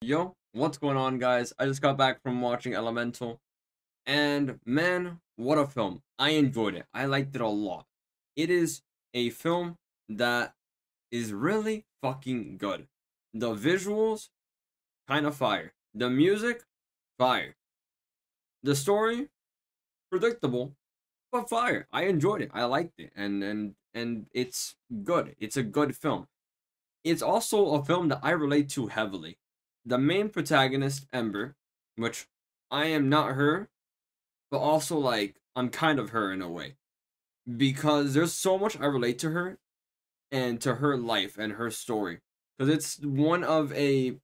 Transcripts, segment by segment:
Yo, what's going on, guys? I just got back from watching Elemental, and man, what a film. I enjoyed it. I liked it a lot. It is a film that is really fucking good. The visuals, kind of fire. The music, fire. The story, predictable, but fire. I enjoyed it. I liked it, and it's good. It's a good film. It's also a film that I relate to heavily. The main protagonist, Ember, which I am not her, but also like I'm kind of her in a way. Because there's so much I relate to her and to her life and her story. Because it's one of a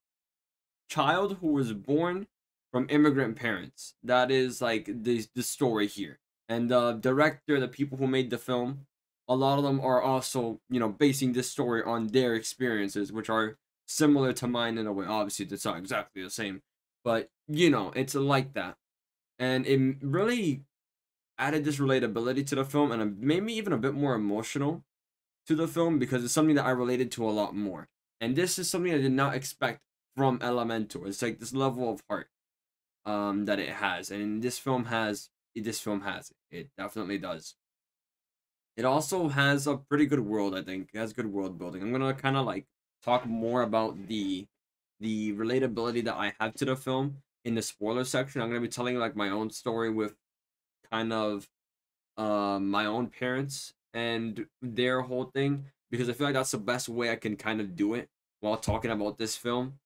child who was born from immigrant parents. That is like the story here. And the director, the people who made the film, a lot of them are also, basing this story on their experiences, which are similar to mine in a way. Obviously, it's not exactly the same, but it's like that. And it really added this relatability to the film and it made me even a bit more emotional to the film because it's something that I related to a lot more. And this is something I did not expect from Elemental. It's like this level of heart that it has, and this film has it definitely does. It also has a pretty good world. I think it has good world building. I'm gonna kind of like talk more about the relatability that I have to the film in the spoiler section. I'm gonna be telling like my own story with kind of my own parents and their whole thing, because I feel like that's the best way I can kind of do it while talking about this film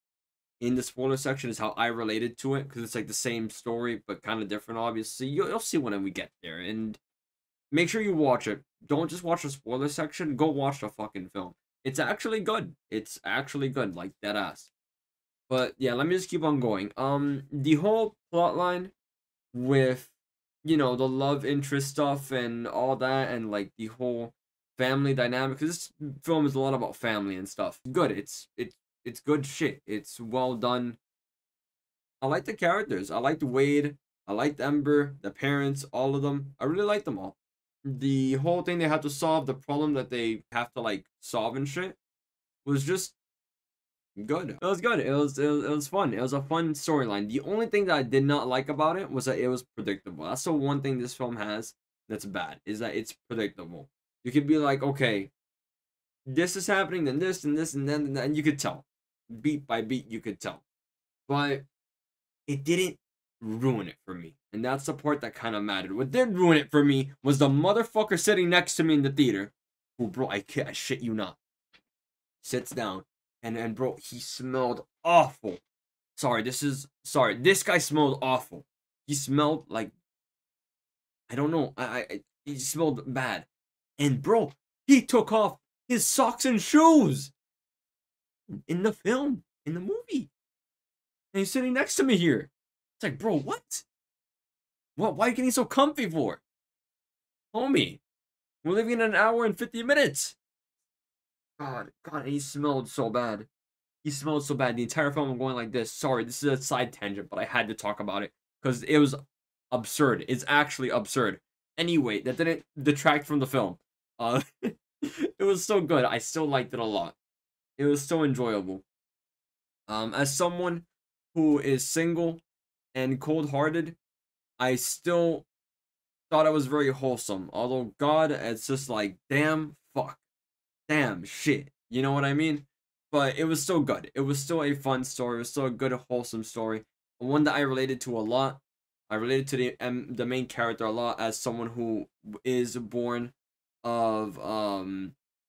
in the spoiler section, is how I related to it, because it's like the same story but kind of different. Obviously, you'll see when we get there, and make sure you watch it. Don't just watch the spoiler section. Go watch the fucking film. It's actually good. It's actually good, like dead ass. But yeah, let me just keep on going. The whole plot line with the love interest stuff and all that, and like the whole family dynamic, because this film is a lot about family and stuff. Good. It's good shit. It's well done. I like the characters. I liked Wade. I liked Ember, the parents, all of them. I really liked them all. The whole thing they had to solve, the problem that they have to like solve and shit, was just good. It was good. It was fun. It was a fun storyline. The only thing that I did not like about it was that it was predictable. That's the one thing this film has that's bad, is that it's predictable. You could be like, okay, this is happening, then this and this and then, and you could tell. Beat by beat, you could tell. But it didn't ruin it for me. And that's the part that kind of mattered. What did ruin it for me was the motherfucker sitting next to me in the theater, who, bro, I shit you not, sits down, and bro, he smelled awful. Sorry, this guy smelled awful. He smelled like, I don't know, he smelled bad. And bro, he took off his socks and shoes in the film, in the movie. And he's sitting next to me here. It's like, bro, what? What? Why are you getting so comfy for? Homie, we're leaving in an hour and 50 minutes. God, he smelled so bad. He smelled so bad. The entire film I'm going like this. Sorry, this is a side tangent, but I had to talk about it because it was absurd. It's actually absurd. Anyway, that didn't detract from the film. It was so good. I still liked it a lot. It was so enjoyable. As someone who is single and cold-hearted, I still thought it was very wholesome. Although God, it's just like, damn, fuck, damn, shit. You know what I mean? But it was still good. It was still a fun story. It was still a good, wholesome story. One that I related to a lot. I related to the main character a lot, as someone who is born of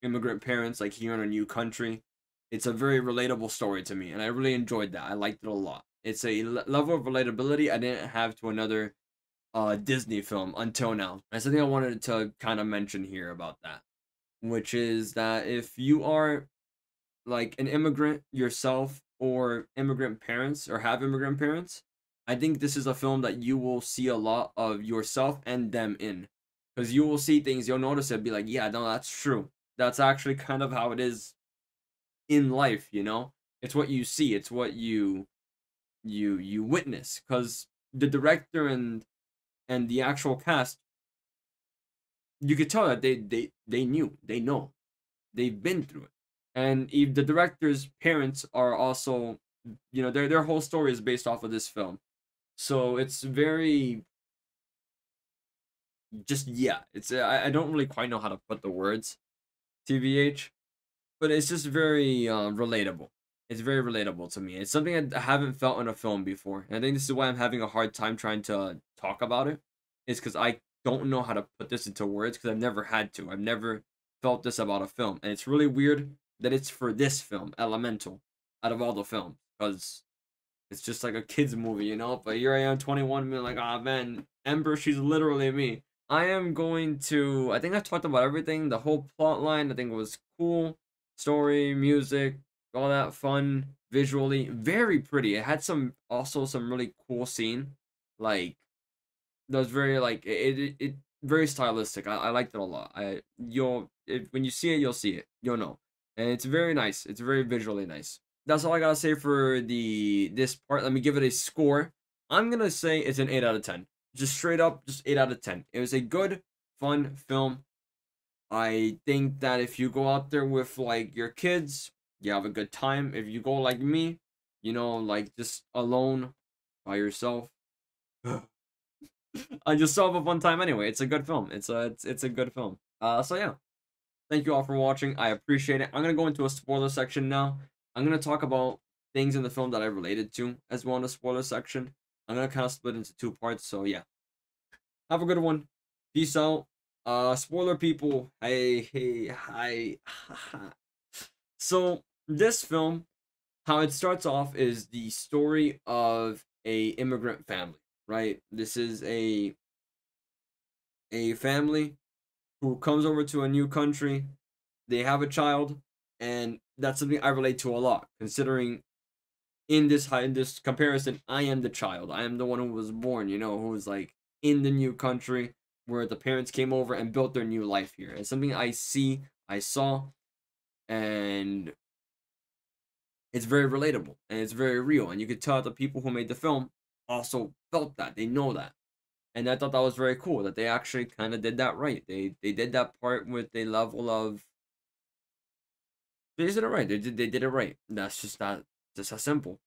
immigrant parents, like here in a new country. It's a very relatable story to me, and I really enjoyed that. I liked it a lot. It's a level of relatability I didn't have to another Disney film until now. That's something I wanted to kind of mention here about that, which is that if you are like an immigrant yourself, or immigrant parents, or have immigrant parents, I think this is a film that you will see a lot of yourself and them in, because you will see things, you'll notice it, be like, yeah, no, that's true. That's actually kind of how it is in life, you know? It's what you see, it's what you witness, because the director and the actual cast, you could tell that they know, they've been through it. And if the director's parents are also their whole story is based off of this film. So it's very just yeah. It's I don't really quite know how to put the words, tbh, but it's just very relatable. It's very relatable to me. It's something I haven't felt in a film before, and I think this is why I'm having a hard time trying to talk about it. Is because I don't know how to put this into words because I've never had to. I've never felt this about a film, and it's really weird that it's for this film, Elemental, out of all the films, because it's just like a kids movie, you know. But here I am, 21, being like, ah man, Ember, she's literally me. I am going to. I think I've talked about everything. The whole plot line, I think, was cool. Story, music, all that fun. Visually, very pretty. It had some really cool scene, like that was very like it very stylistic. I liked it a lot. When you see it, you'll see it. You'll know, and it's very nice. It's very visually nice. That's all I gotta say for this part. Let me give it a score. I'm gonna say it's an 8 out of 10. Just straight up, just 8 out of 10. It was a good, fun film. I think that if you go out there with like your kids, you have a good time. If you go like me, like just alone by yourself, I just still have a fun time anyway. It's a good film. It's a good film. So yeah. Thank you all for watching. I appreciate it. I'm gonna go into a spoiler section now. I'm gonna talk about things in the film that I related to as well in the spoiler section. I'm gonna kind of split into two parts. So yeah. Have a good one. Peace out. Spoiler people. Hey, hi. So this film, how it starts off is the story of a immigrant family, right? This is a family who comes over to a new country. They have a child, and that's something I relate to a lot, considering in this comparison, I am the child. I am the one who was born, who was like in the new country where the parents came over and built their new life here. It's something I saw, and it's very relatable and it's very real. And you could tell the people who made the film also felt that. They know that. And I thought that was very cool that they actually kind of did that right. They did that part with a level of they just did it right. They did it right. That's just that simple.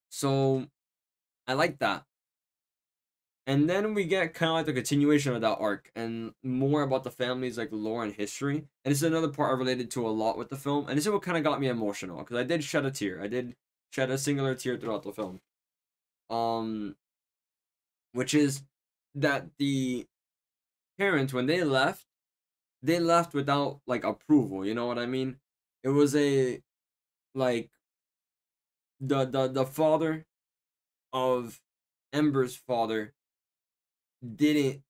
So I like that. And then we get kind of like the continuation of that arc and more about the family's like lore and history. And this is another part I related to a lot with the film. And this is what kind of got me emotional because I did shed a tear. I did shed a singular tear throughout the film. Which is that the parents when they left without like approval. You know what I mean? It was a like the father of Ember's father didn't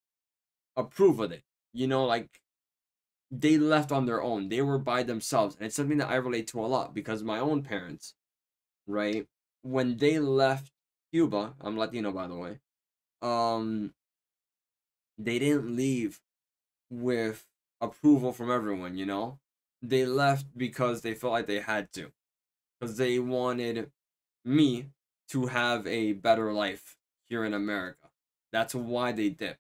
approve of it. Like they left on their own. They were by themselves. And it's something that I relate to a lot because my own parents, right? When they left Cuba, I'm Latino by the way, they didn't leave with approval from everyone. They left because they felt like they had to. Because they wanted me to have a better life here in America. That's why they dipped.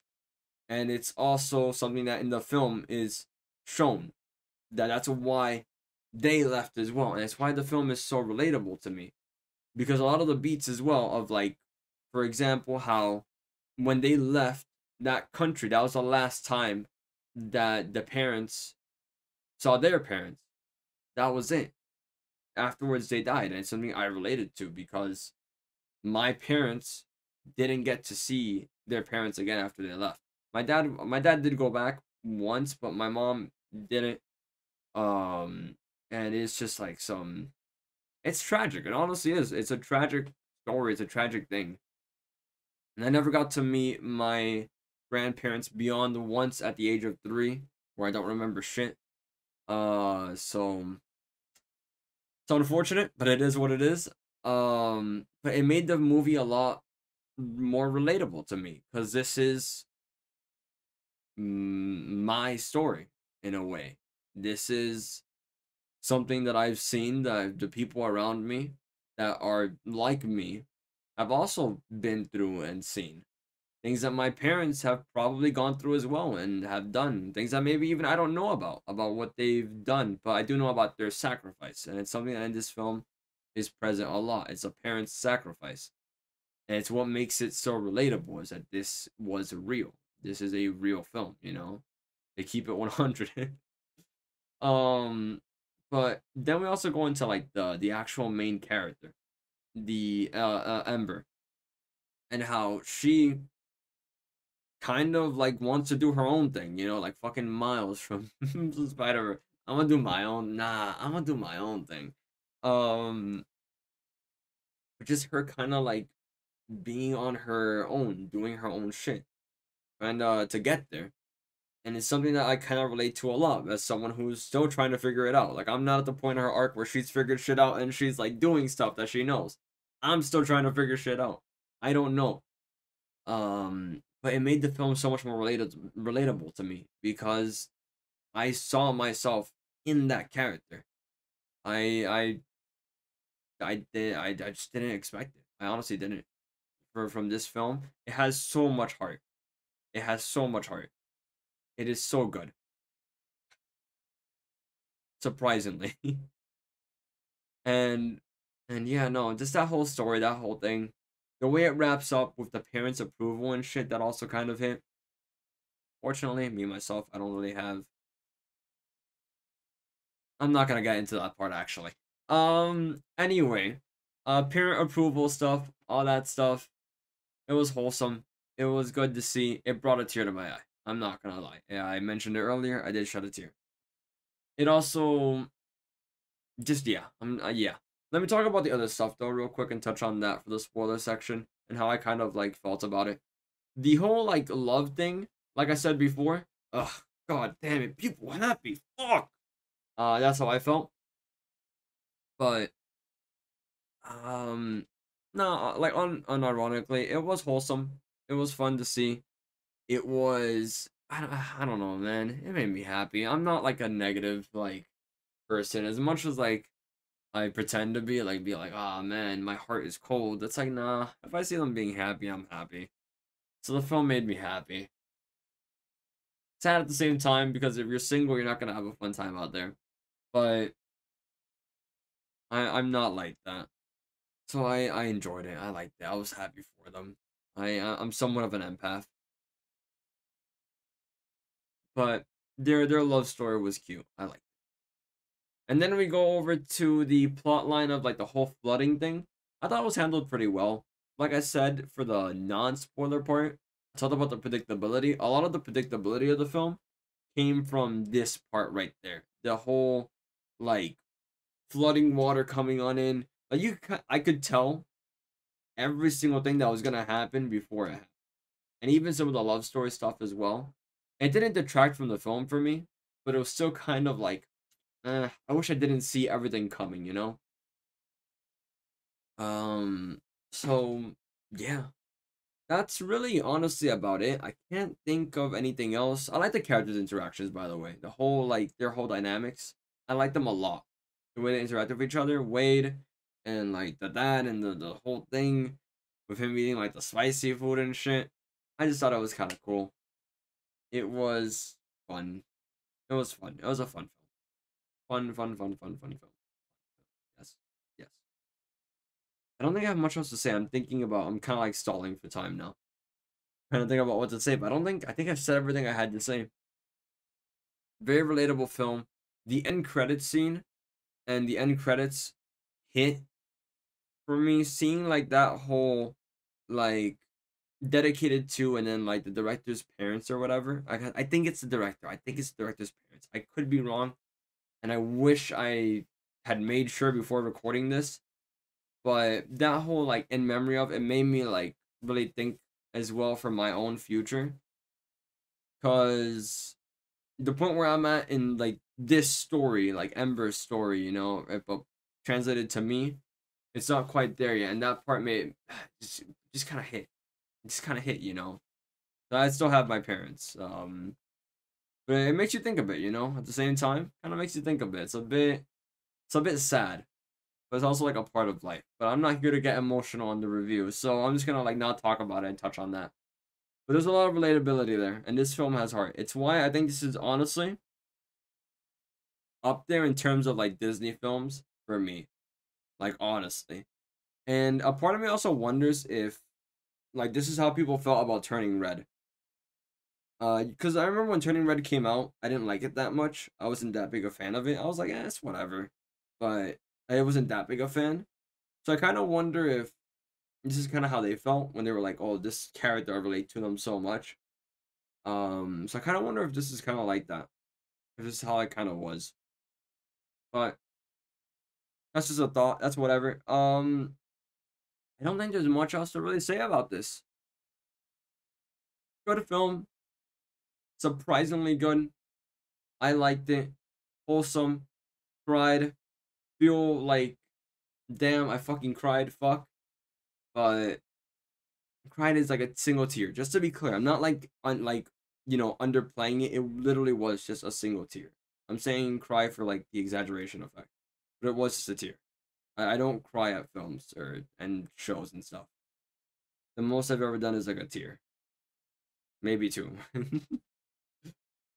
And it's also something that in the film is shown that that's why they left as well. And it's why the film is so relatable to me. Because a lot of the beats as well of like, for example, how when they left that country, that was the last time that the parents saw their parents. That was it. Afterwards, they died. And it's something I related to because my parents didn't get to see their parents again after they left. My dad did go back once, but my mom didn't. And it's just like it's tragic. It honestly is. It's a tragic story. It's a tragic thing. And I never got to meet my grandparents beyond the once at the age of 3, where I don't remember shit. So it's unfortunate, but it is what it is. But it made the movie a lot more relatable to me because this is my story in a way. This is something that I've seen that the people around me that are like me have also been through and seen. Things that my parents have probably gone through as well and have done. Things that maybe even I don't know about what they've done, but I do know about their sacrifice. And it's something that in this film is present a lot. It's a parent's sacrifice. And it's what makes it so relatable is that this was real. This is a real film, you know? They keep it 100. um but then we also go into like the actual main character, the Ember, and how she kind of like wants to do her own thing, you know, like fucking Miles from Spider. I'm gonna do my own. Nah, I'm gonna do my own thing. Um, just her kind of like being on her own, doing her own shit, and to get there. And it's something that I kind of relate to a lot as someone who's still trying to figure it out. Like I'm not at the point of her arc where she's figured shit out and she's like doing stuff that she knows. I'm still trying to figure shit out. I don't know. But it made the film so much more relatable to me because I saw myself in that character. I I just didn't expect it. I honestly didn't. From this film, it has so much heart. It has so much heart. It is so good. Surprisingly. and and yeah, no, just that whole story, that whole thing. The way it wraps up with the parents' approval and shit that also kind of hit. Fortunately, me myself, I don't really have. I'm not gonna get into that part actually. Anyway, parent approval stuff, all that stuff. It was wholesome. It was good to see. It brought a tear to my eye. I'm not gonna lie. Yeah, I mentioned it earlier. I did shed a tear. It also just yeah. Let me talk about the other stuff though, real quick, and touch on that for the spoiler section and how I kind of like felt about it. The whole like love thing, like I said before. Ugh, god damn it, people happy. Fuck. That's how I felt. But um, no, like unironically, it was wholesome. It was fun to see. It was I don't know, man. It made me happy. I'm not like a negative like person as much as like I pretend to be like, oh man, my heart is cold. It's like, nah, if I see them being happy, I'm happy. So the film made me happy. Sad at the same time because if you're single, you're not gonna have a fun time out there. But I'm not like that. So I enjoyed it. I liked it. I was happy for them. I'm somewhat of an empath, but their love story was cute. I liked it. And then we go over to the plot line of like the whole flooding thing. I thought it was handled pretty well. Like I said, for the non-spoiler part, I talked about the predictability. A lot of the predictability of the film came from this part right there. The whole like flooding water coming on in. Like I could tell every single thing that was gonna happen before it happened. And even some of the love story stuff as well. It didn't detract from the film for me, but it was still kind of like, I wish I didn't see everything coming, you know? Um, so yeah, that's really honestly about it. I can't think of anything else. I like the characters' interactions, by the way. The whole like their whole dynamics. I like them a lot. The way they interact with each other, Wade and like the dad and the whole thing with him eating like the spicy food and shit. I just thought it was kind of cool. It was fun. It was fun. It was a fun film. Fun film. Yes. Yes. I don't think I have much else to say. I'm kind of like stalling for time now. Trying to think about what to say, but I think I've said everything I had to say. Very relatable film. The end credits scene and the end credits hit for me. Seeing like that whole, like, dedicated to and then like the director's parents or whatever. I think it's the director. I think it's the director's parents. I could be wrong, and I wish I had made sure before recording this. But that whole like in memory of it made me like really think as well for my own future. Cause the point where I'm at in like this story, like Ember's story, you know, if translated to me, it's not quite there yet. And that part made just just kind of hit, just kind of hit, you know. So I still have my parents, but it makes you think a bit, you know. At the same time, kind of makes you think a bit. It's a bit sad, but it's also like a part of life. But I'm not here to get emotional on the review, so I'm just gonna like not talk about it and touch on that. But there's a lot of relatability there, and this film has heart. It's why I think this is honestly up there in terms of like Disney films for me. like honestly. And a part of me also wonders if like this is how people felt about Turning Red. Because I remember when Turning Red came out, I didn't like it that much. I wasn't that big a fan of it. I was like, it's whatever. But I wasn't that big a fan. So I kind of wonder if this is kind of how they felt when they were like, oh, this character I relate to them so much. So I kind of wonder if this is kind of like that. If this is how it kind of was. But that's just a thought. That's whatever. I don't think there's much else to really say about this. Good film, surprisingly good. I liked it. Wholesome. Cried. Feel like, damn, I fucking cried. Fuck. But cried is like a single tear. Just to be clear, I'm not like underplaying it. It literally was just a single tear. I'm saying cry for like the exaggeration effect, but it was just a tear. I don't cry at films or and shows and stuff. The most I've ever done is like a tear, maybe two.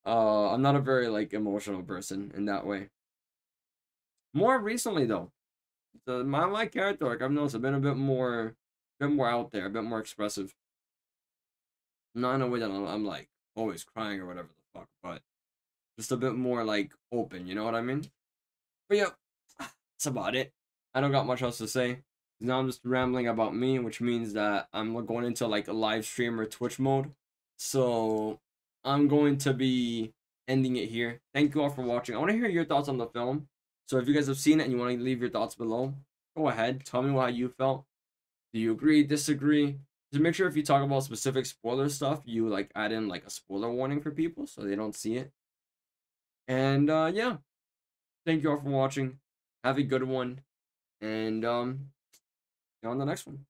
I'm not a very like emotional person in that way. More recently though, my character like I've noticed I've been bit more out there, a bit more expressive. Not in a way that I'm like always crying or whatever the fuck, but just a bit more like open. You know what I mean? But yeah, that's about it. I don't got much else to say. Now I'm just rambling about me, which means that I'm going into like a live stream or Twitch mode. So I'm going to be ending it here. Thank you all for watching. I want to hear your thoughts on the film. So if you guys have seen it and you want to leave your thoughts below, go ahead. Tell me how you felt. Do you agree, disagree? Just make sure if you talk about specific spoiler stuff, you like add in like a spoiler warning for people so they don't see it. And yeah, thank you all for watching. Have a good one. And see you on the next one.